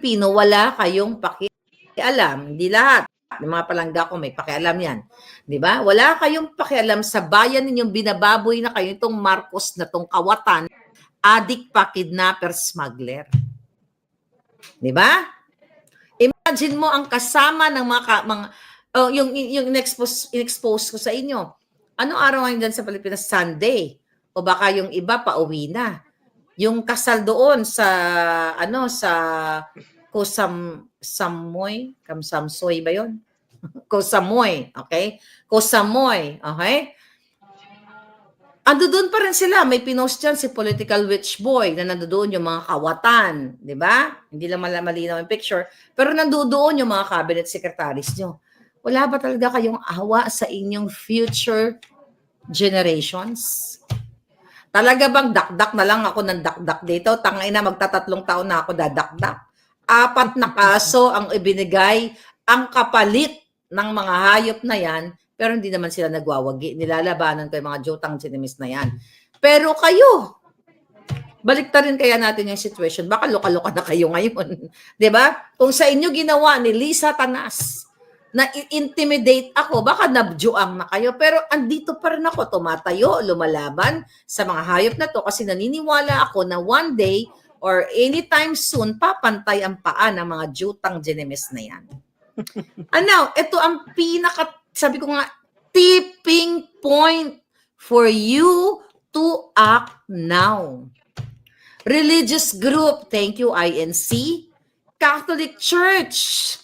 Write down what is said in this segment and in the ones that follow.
Pilipino, wala kayong pakialam. Hindi lahat. Yung mga palangga ko may pakialam yan. Di ba? Wala kayong pakialam sa bayan ninyong binababoy na kayo itong Marcos na tong kawatan, adik pa, kidnapper, smuggler. Di ba? Imagine mo ang kasama ng mga yung in-expose ko sa inyo. Anong araw ngayon dyan sa Pilipinas? Sunday. O baka yung iba pa uwi na. Yung kasal doon sa sa Kosamsoy ba yun? Kosamoy, okay? Kosamoy, okay? Ando doon pa rin sila. May pinost dyan si Political Witch Boy na nandoon yung mga kawatan. Di ba? Hindi lang malinaw yung picture. Pero nandoon yung mga cabinet secretaries nyo. Wala ba talaga kayong awa sa inyong future generations? Talaga bang dakdak na lang ako ng dakdak dito? Tangina, magtatatlong taon na ako dadakdak. 4 na kaso ang ibinigay, ang kapalit ng mga hayop na yan, pero hindi naman sila nagwawagi. Nilalabanan ko yung mga jotang chinimis na yan. Pero kayo, baliktarin kaya natin yung situation. Baka luka-luka na kayo ngayon. 'Di ba? Kung sa inyo ginawa ni Lisa Tanas, na intimidate ako, baka nabjuang na kayo. Pero andito pa rin ako, tumatayo, lumalaban sa mga hayop na to kasi naniniwala ako na one day or anytime soon, papantay ang paa ng mga jutang genemes na yan. Ano, ito ang sabi ko nga, tipping point for you to act now. Religious group, thank you INC, Catholic Church,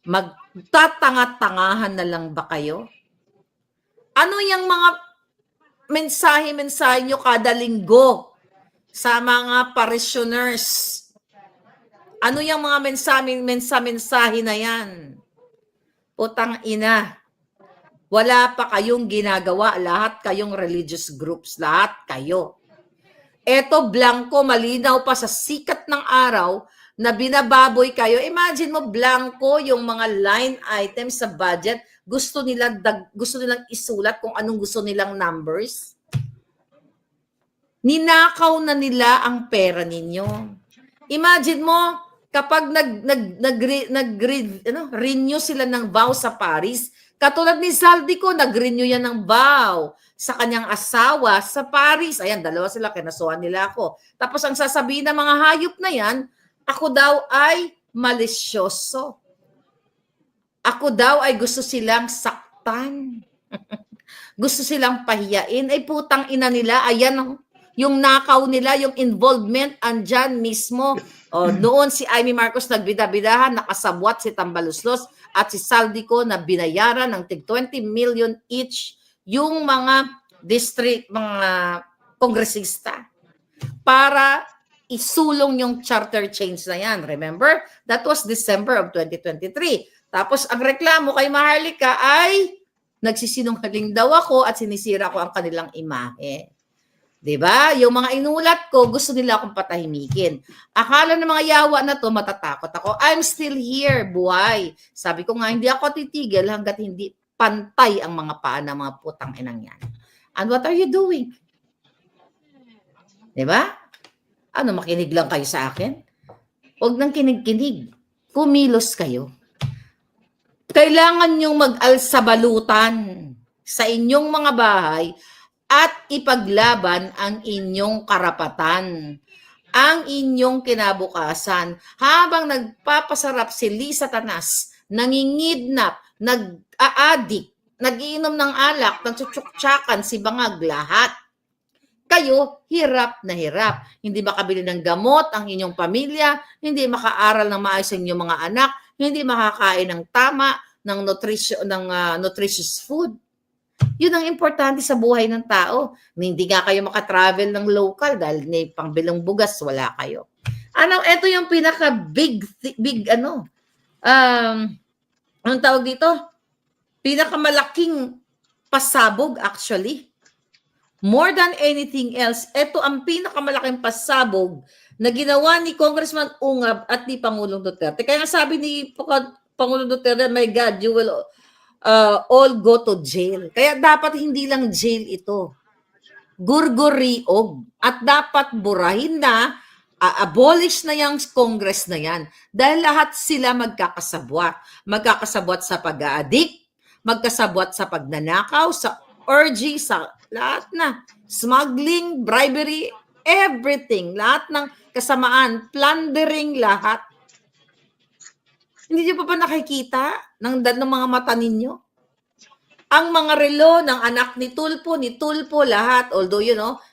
magtatanga-tangahan na lang ba kayo? Ano yung mga mensahe nyo kada linggo sa mga parishioners? Ano yung mga mensahe na yan? Putang ina. Wala pa kayong ginagawa. Lahat kayong religious groups. Lahat kayo. Eto, blanco, malinaw pa sa sikat ng araw na binababoy kayo. Imagine mo, blanco yung mga line items sa budget. Gusto nilang isulat kung anong gusto nilang numbers. Ninakaw na nila ang pera ninyo. Imagine mo, kapag renew sila ng vow sa Paris, katulad ni Zaldico, nag-renew yan ng vow sa kanyang asawa sa Paris. Ayan, dalawa sila, kinasuhan nila ako. Tapos ang sasabihin ng mga hayop na yan, ako daw ay malisyoso. Ako daw ay gusto silang saktan. Gusto silang pahiyain. Ay putang ina nila, ayan yung nakaw nila, yung involvement, andyan mismo. O, noon si Amy Marcos nagbida-bidahan, nakasabwat si Tambaluslos at si Zaldico na binayaran ng tig 20 million each yung mga district, mga kongresista para isulong yung charter change na yan. Remember? That was December of 2023. Tapos ang reklamo kay Maharlika ay nagsisinungaling daw ako at sinisira ko ang kanilang imahe. 'Di ba? Yung mga inulat ko, gusto nila akong patahimikin. Akala ng mga yawa na to, matatakot ako. I'm still here, buhay. Sabi ko nga, hindi ako titigil hanggat hindi pantay ang mga paa ng mga putang inang yan. And what are you doing? 'Di ba? Ano, makinig lang kayo sa akin? Huwag nang kinig-kinig. Kumilos kayo. Kailangan nyong mag-alsabalutan sa inyong mga bahay at ipaglaban ang inyong karapatan, ang inyong kinabukasan. Habang nagpapasarap si Lisa Tanas, nangingidnap, nag-aadik, nagiinom ng alak, nagtsutsuksakan si Bangag, lahat. Kayo, hirap na hirap. Hindi makabili ng gamot ang inyong pamilya, hindi makaaral ng maayos ang inyong mga anak, hindi makakain ng tama, ng nutritious food. Yun ang importante sa buhay ng tao. Hindi nga kayo makatravel ng local dahil may pangbilang bugas, wala kayo. Ito yung pinaka big anong tawag dito? Pinakamalaking pasabog actually. More than anything else, ito ang pinakamalaking pasabog na ginawa ni Congressman Ungab at ni Pangulong Duterte. Kaya sabi ni Pangulong Duterte, my God, you will all go to jail. Kaya dapat hindi lang jail ito. Gurguriog. At dapat burahin na abolish na yung Congress na yan. Dahil lahat sila magkakasabwat. Magkakasabwat sa pag-a-addict, magkasabwat sa pagnanakaw, sa orgy, sa lahat na. Smuggling, bribery, everything. Lahat ng kasamaan, plundering, lahat. Hindi niyo pa ba nakikita ng mga mata ninyo? Ang mga relo ng anak ni Tulfo, lahat, although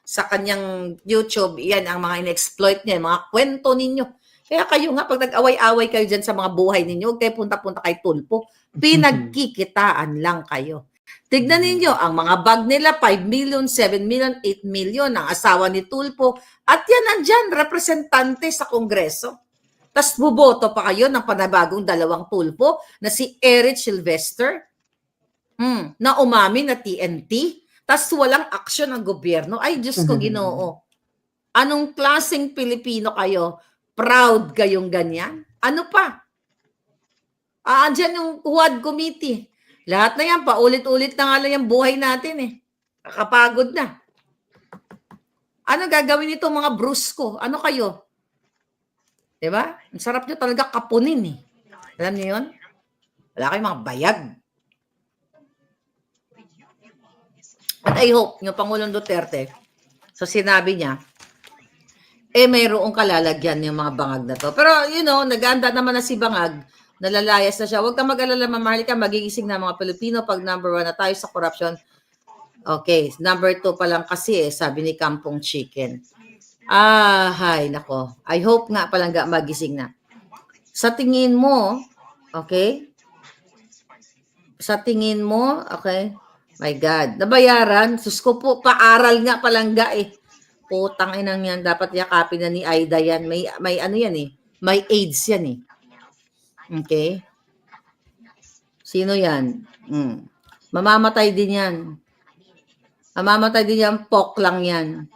sa kanyang YouTube, yan ang mga in-exploit niya, mga kwento ninyo. Kaya kayo nga, pag nag-away-away kayo dyan sa mga buhay ninyo, huwag kayo punta-punta kay Tulfo. Pinagkikitaan lang kayo. Tignan ninyo, ang mga bag nila, 5 million, 7 million, 8 million, ang asawa ni Tulfo. At yan nandyan, representante sa Kongreso. Tapos buboto pa kayo ng panabagong dalawang Tulfo na si Eric Sylvester, na umami na TNT, tas walang aksyon ng gobyerno. Ay, Diyos ko, Ginoo. Anong klaseng Pilipino kayo? Proud kayong ganyan? Ano pa? Andyan yung Quad Committee. Lahat na yan, paulit-ulit na nga lang yung buhay natin eh. Kakapagod na. Ano gagawin nito mga brusko? Ano kayo? Diba? Ang sarap nyo talaga kapunin eh. Alam niyo yun? Wala kayong mga bayag. At I hope yung Pangulong Duterte, so sinabi niya, mayroong kalalagyan yung mga bangag na to. Pero, nag-aanda naman na si Bangag, nalalayas na siya. Huwag kang mag-alala, Maharlika, magigising na mga Pilipino pag number 1 na tayo sa corruption. Okay, number 2 pa lang kasi sabi ni Kampong Chicken. Hay, nako. I hope nga palangga magising na. Sa tingin mo, okay? Sa tingin mo, okay? My God. Nabayaran? Sus ko po, paaral nga palangga eh. Putang inang yan. Dapat yakapin na ni Aida yan. May ano yan eh. May AIDS yan eh. Okay? Sino yan? Mamamatay din yan. Mamamatay din yan. Pok lang yan.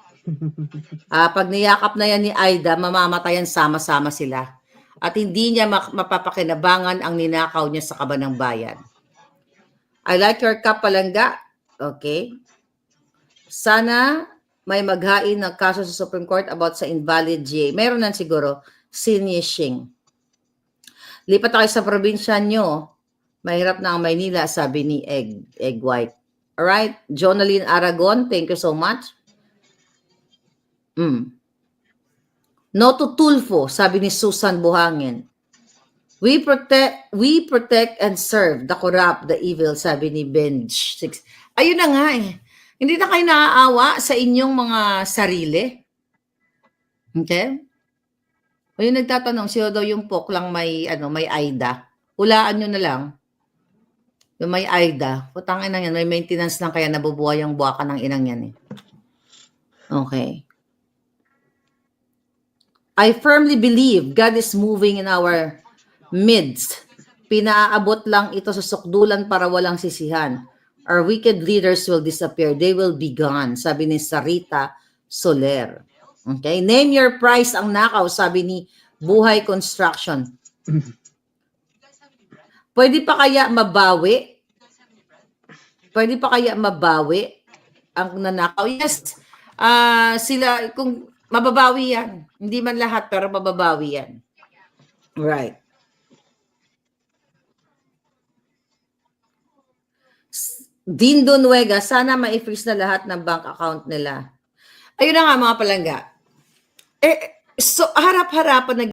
Pag niyakap na yan ni Aida, mamamatay yan sama-sama sila. At hindi niya mapapakinabangan ang ninakaw niya sa kaban ng bayan. I like your cup, palangga. Okay. Sana may maghain ng kaso sa Supreme Court about sa invalid GA. Meron nan siguro. Sinishing. Lipat tayo sa probinsya nyo. Mahirap na ang Maynila, sabi ni Egg White. Alright. Jonaline Aragon, thank you so much. No to Tulfo, sabi ni Susan Buhangin. We protect and serve the corrupt, the evil, sabi ni Benj 6. Ayun na nga eh. Hindi na kayo naaawa sa inyong mga sarili. Okay? O yung nagtatanong, siya daw yung Pok lang may Aida. Hulaan nyo na lang. Yung may Aida. Putang inang yan, may maintenance lang kaya nabubuhay ang buwaka ng inang yan eh. Okay. I firmly believe God is moving in our midst. Pinaaabot lang ito sa sukdulan para walang sisihan. Our wicked leaders will disappear. They will be gone, sabi ni Sarita Soler. Okay? Name your price ang nakaw, sabi ni Buhay Construction. Pwede pa kaya mabawi? Pwede pa kaya mabawi ang nanakaw? Yes. Sila, kung mababawi yan. Hindi man lahat, pero mababawi yan. Right. Dindo Nuega, sana ma-freeze na lahat ng bank account nila. Ayun na nga mga palangga. So, harap-harapan